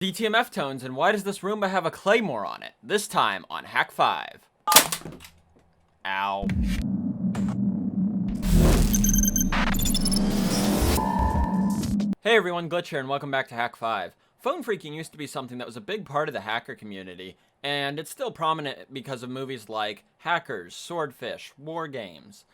DTMF tones, and why does this Roomba have a Claymore on it? This time on Hack 5. Ow. Hey everyone, Glytch here, and welcome back to Hack 5. Phone phreaking used to be something that was a big part of the hacker community, and it's still prominent because of movies like Hackers, Swordfish, War Games.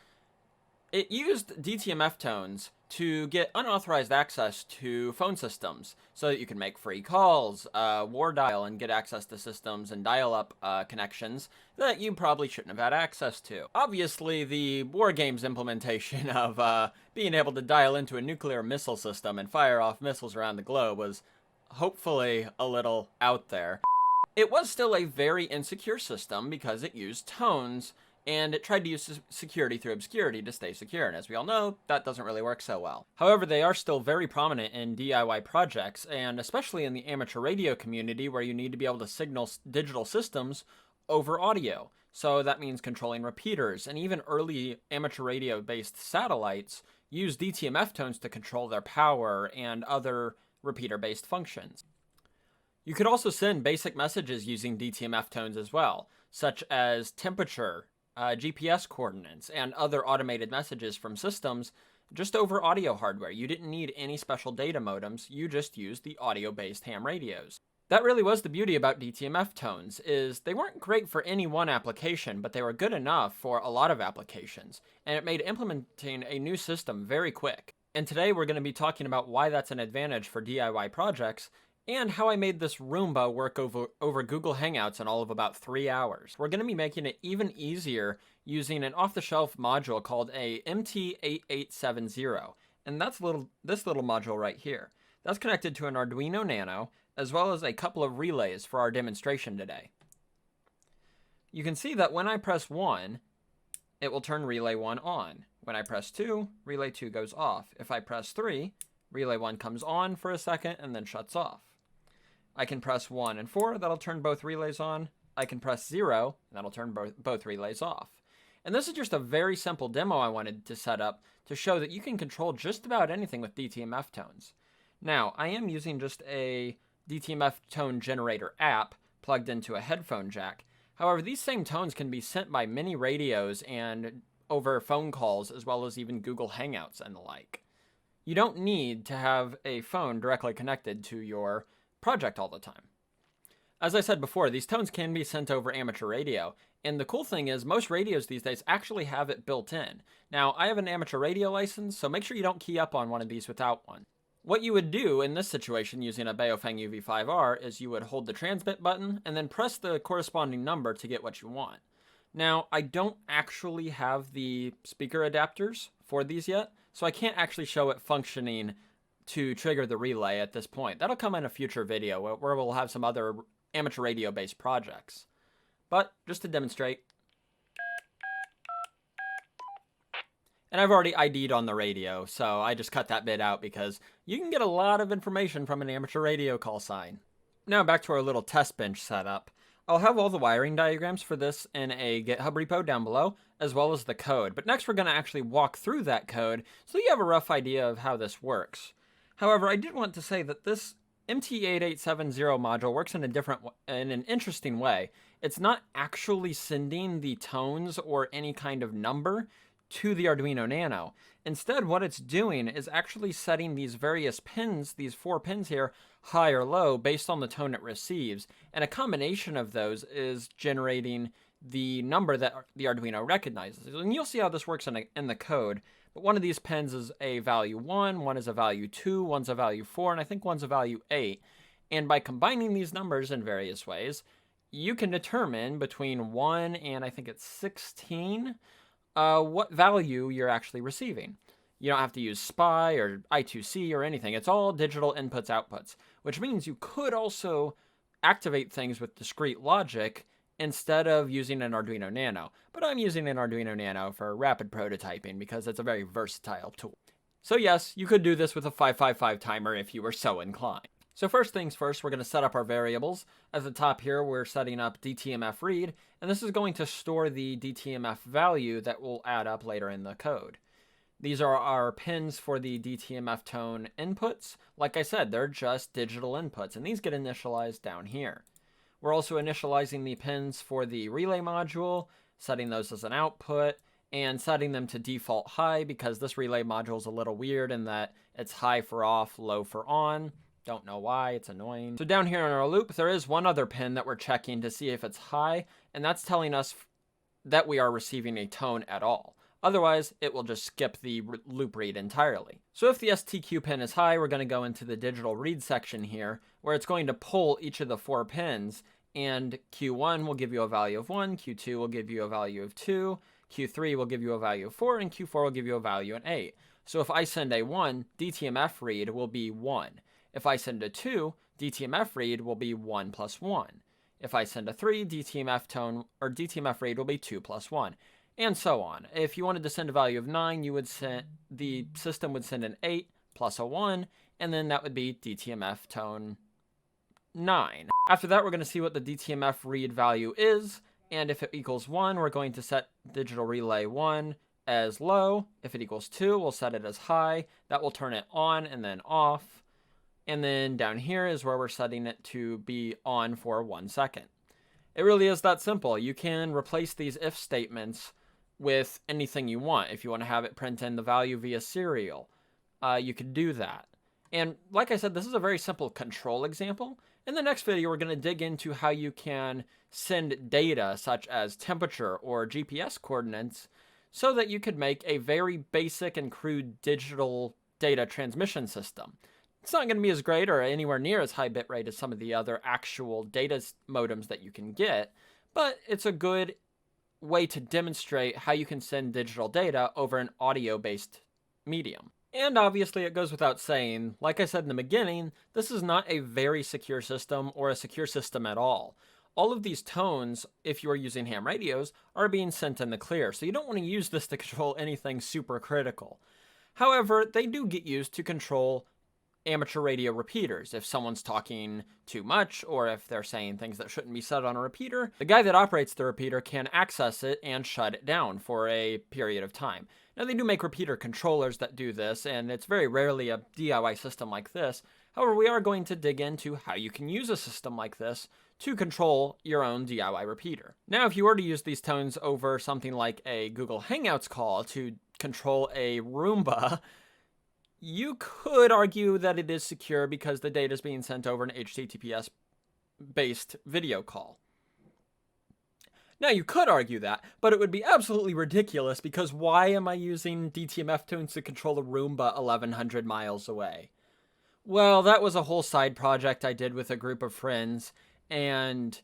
It used DTMF tones to get unauthorized access to phone systems so that you can make free calls, war dial, and get access to systems and dial-up connections that you probably shouldn't have had access to. Obviously, the War Games implementation of being able to dial into a nuclear missile system and fire off missiles around the globe was hopefully a little out there. It was still a very insecure system because it used tones, and it tried to use security through obscurity to stay secure, and as we all know, that doesn't really work so well. However, they are still very prominent in DIY projects, and especially in the amateur radio community where you need to be able to signal digital systems over audio. So that means controlling repeaters, and even early amateur radio-based satellites use DTMF tones to control their power and other repeater-based functions. You could also send basic messages using DTMF tones as well, such as temperature, GPS coordinates, and other automated messages from systems just over audio hardware. You didn't need any special data modems, you just used the audio-based ham radios. That really was the beauty about DTMF tones, is they weren't great for any one application, but they were good enough for a lot of applications, and it made implementing a new system very quick. And today we're going to be talking about why that's an advantage for DIY projects, and how I made this Roomba work over Google Hangouts in all of about 3 hours. We're going to be making it even easier using an off-the-shelf module called a MT8870, and that's this little module right here. That's connected to an Arduino Nano, as well as a couple of relays for our demonstration today. You can see that when I press 1, it will turn relay 1 on. When I press 2, relay 2 goes off. If I press 3, relay 1 comes on for a second and then shuts off. I can press 1 and 4, that'll turn both relays on. I can press 0, and that'll turn both relays off. And this is just a very simple demo I wanted to set up to show that you can control just about anything with DTMF tones. Now, I am using just a DTMF tone generator app plugged into a headphone jack. However, these same tones can be sent by many radios and over phone calls, as well as even Google Hangouts and the like. You don't need to have a phone directly connected to your project all the time. As I said before, these tones can be sent over amateur radio, and the cool thing is most radios these days actually have it built in. Now, I have an amateur radio license, so make sure you don't key up on one of these without one. What you would do in this situation using a Baofeng UV5R is you would hold the transmit button and then press the corresponding number to get what you want. Now, I don't actually have the speaker adapters for these yet, so I can't actually show it functioning to trigger the relay at this point. That'll come in a future video where we'll have some other amateur radio-based projects. But just to demonstrate, and I've already ID'd on the radio, so I just cut that bit out because you can get a lot of information from an amateur radio call sign. Now back to our little test bench setup. I'll have all the wiring diagrams for this in a GitHub repo down below, as well as the code. But next we're going to actually walk through that code so you have a rough idea of how this works. However, I did want to say that this MT8870 module works in an interesting way. It's not actually sending the tones or any kind of number to the Arduino Nano. Instead, what it's doing is actually setting these various pins, these 4 pins here, high or low based on the tone it receives, and a combination of those is generating the number that the Arduino recognizes. And you'll see how this works in the code. But one of these pins is a value 1, one is a value 2, one's a value 4, and I think one's a value 8. And by combining these numbers in various ways, you can determine between 1 and I think it's 16 what value you're actually receiving. You don't have to use SPI or I2C or anything. It's all digital inputs, outputs, which means you could also activate things with discrete logic instead of using an Arduino Nano. But I'm using an Arduino Nano for rapid prototyping because it's a very versatile tool. So yes, you could do this with a 555 timer if you were so inclined. So first things first, we're going to set up our variables. At the top here, we're setting up DTMF read, and this is going to store the DTMF value that will add up later in the code. These are our pins for the DTMF-Tone inputs. Like I said, they're just digital inputs, and these get initialized down here. We're also initializing the pins for the relay module, setting those as an output, and setting them to default high because this relay module is a little weird in that it's high for off, low for on. Don't know why, it's annoying. So down here in our loop, there is one other pin that we're checking to see if it's high, and that's telling us that we are receiving a tone at all. Otherwise, it will just skip the loop read entirely. So if the STQ pin is high, we're going to go into the digital read section here, where it's going to pull each of the 4 pins, and Q1 will give you a value of 1, Q2 will give you a value of 2, Q3 will give you a value of 4, and Q4 will give you a value of 8. So if I send a 1, DTMF read will be 1. If I send a 2, DTMF read will be 1 plus 1. If I send a 3, DTMF-Tone or DTMF read will be 2 plus 1. And so on. If you wanted to send a value of 9, the system would send an 8 plus a 1, and then that would be DTMF-Tone 9. After that, we're going to see what the DTMF read value is, and if it equals 1, we're going to set digital relay 1 as low. If it equals 2, we'll set it as high. That will turn it on and then off. And then down here is where we're setting it to be on for 1 second. It really is that simple. You can replace these if statements with anything you want. If you want to have it print in the value via serial, you could do that. And like I said, this is a very simple control example. In the next video, we're going to dig into how you can send data such as temperature or GPS coordinates so that you could make a very basic and crude digital data transmission system. It's not going to be as great or anywhere near as high bitrate as some of the other actual data modems that you can get, but it's a good way to demonstrate how you can send digital data over an audio-based medium. And obviously it goes without saying, like I said in the beginning, this is not a very secure system or a secure system at all. All of these tones, if you are using ham radios, are being sent in the clear, so you don't want to use this to control anything super critical. However, they do get used to control amateur radio repeaters. If someone's talking too much or if they're saying things that shouldn't be said on a repeater, the guy that operates the repeater can access it and shut it down for a period of time. Now, they do make repeater controllers that do this, and it's very rarely a DIY system like this. However, we are going to dig into how you can use a system like this to control your own DIY repeater. Now, if you were to use these tones over something like a Google Hangouts call to control a Roomba, you could argue that it is secure because the data is being sent over an HTTPS-based video call. Now, you could argue that, but it would be absolutely ridiculous because why am I using DTMF tones to control a Roomba 1,100 miles away? Well, that was a whole side project I did with a group of friends, and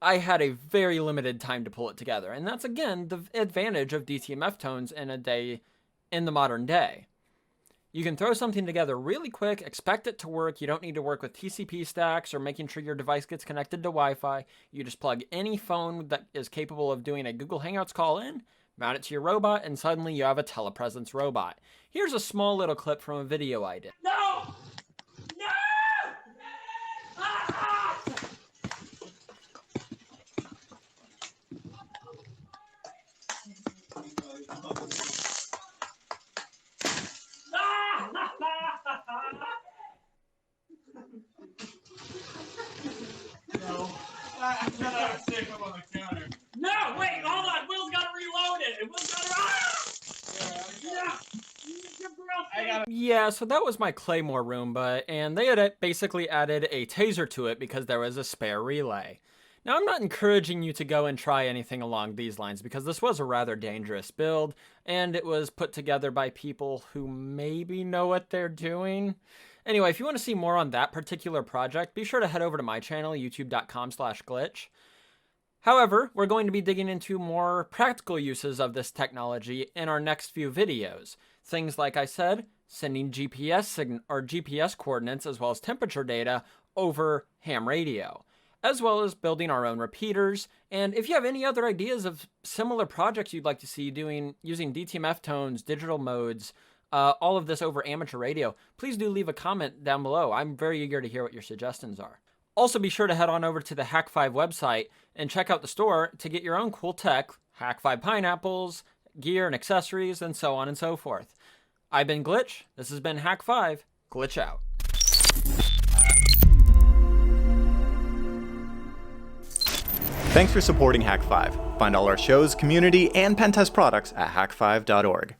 I had a very limited time to pull it together. And that's, again, the advantage of DTMF tones in the modern day. You can throw something together really quick, expect it to work. You don't need to work with TCP stacks or making sure your device gets connected to Wi-Fi. You just plug any phone that is capable of doing a Google Hangouts call in, mount it to your robot, and suddenly you have a Telepresence robot. Here's a small little clip from a video I did. No! No! Ah! No. I'm gonna stick him on the counter. No, wait, hold on. Will's got to reload it. Will's got to. Yeah, so that was my Claymore Roomba, and they had basically added a taser to it because there was a spare relay. Now, I'm not encouraging you to go and try anything along these lines because this was a rather dangerous build, and it was put together by people who maybe know what they're doing. Anyway, if you want to see more on that particular project, be sure to head over to my channel, youtube.com/Glytch. However, we're going to be digging into more practical uses of this technology in our next few videos. Things like I said, sending GPS coordinates as well as temperature data over ham radio, as well as building our own repeaters. And if you have any other ideas of similar projects you'd like to see using DTMF tones, digital modes, all of this over amateur radio, please do leave a comment down below. I'm very eager to hear what your suggestions are. Also, be sure to head on over to the Hack5 website and check out the store to get your own cool tech, Hack5 pineapples, gear and accessories, and so on and so forth. I've been Glytch. This has been Hack 5. Glytch out. Thanks for supporting Hack 5. Find all our shows, community, and pentest products at hack5.org.